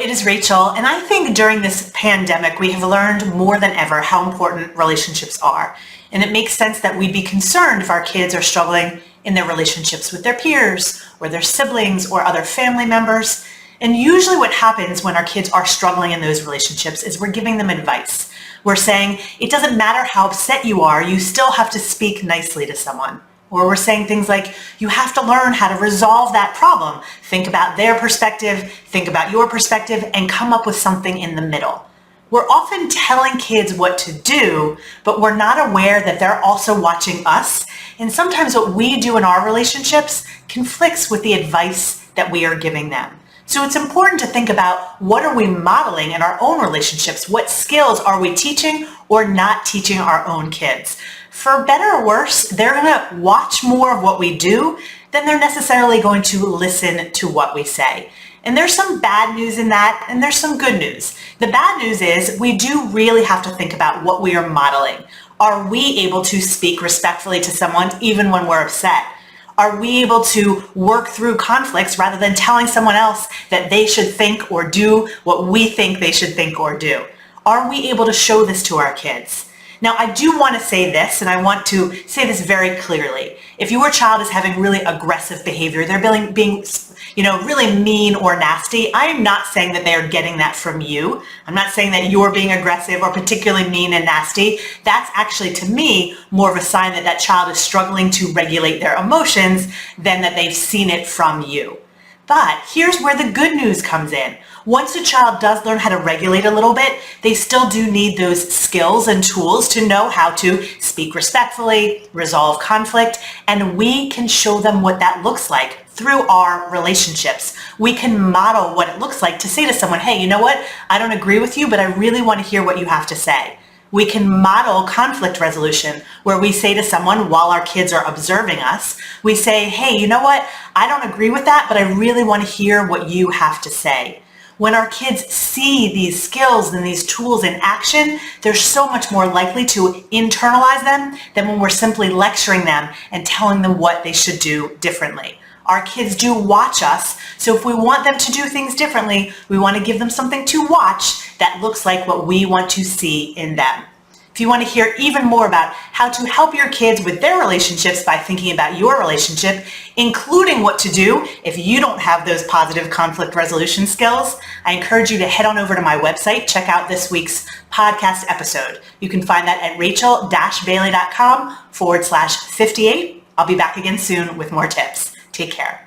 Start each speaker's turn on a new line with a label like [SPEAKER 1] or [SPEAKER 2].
[SPEAKER 1] it is Rachel, and I think during this pandemic we have learned more than ever how important relationships are. And it makes sense that we'd be concerned if our kids are struggling in their relationships with their peers or their siblings or other family members. And usually what happens when our kids are struggling in those relationships is we're giving them advice. We're saying, it doesn't matter how upset you are, you still have to speak nicely to someone. Or we're saying things like, you have to learn how to resolve that problem. Think about their perspective, think about your perspective, and come up with something in the middle. We're often telling kids what to do, but we're not aware that they're also watching us. And sometimes what we do in our relationships conflicts with the advice that we are giving them. So it's important to think about, what are we modeling in our own relationships? What skills are we teaching or not teaching our own kids? For better or worse, they're going to watch more of what we do than they're necessarily going to listen to what we say. And there's some bad news in that, and there's some good news. The bad news is we do really have to think about what we are modeling. Are we able to speak respectfully to someone even when we're upset? Are we able to work through conflicts rather than telling someone else that they should think or do what we think they should think or do? Are we able to show this to our kids? Now, I do want to say this, and I want to say this very clearly. If your child is having really aggressive behavior, they're being really mean or nasty, I am not saying that they are getting that from you. I'm not saying that you're being aggressive or particularly mean and nasty. That's actually, to me, more of a sign that that child is struggling to regulate their emotions than that they've seen it from you. But here's where the good news comes in. Once a child does learn how to regulate a little bit, they still do need those skills and tools to know how to speak respectfully, resolve conflict, and we can show them what that looks like through our relationships. We can model what it looks like to say to someone, hey, you know what? I don't agree with you, but I really want to hear what you have to say. We can model conflict resolution where we say to someone while our kids are observing us, we say, hey, you know what? I don't agree with that, but I really want to hear what you have to say. When our kids see these skills and these tools in action, they're so much more likely to internalize them than when we're simply lecturing them and telling them what they should do differently. Our kids do watch us, so if we want them to do things differently, we want to give them something to watch that looks like what we want to see in them. If you want to hear even more about how to help your kids with their relationships by thinking about your relationship, including what to do if you don't have those positive conflict resolution skills, I encourage you to head on over to my website, check out this week's podcast episode. You can find that at rachel-bailey.com/58. I'll be back again soon with more tips. Take care.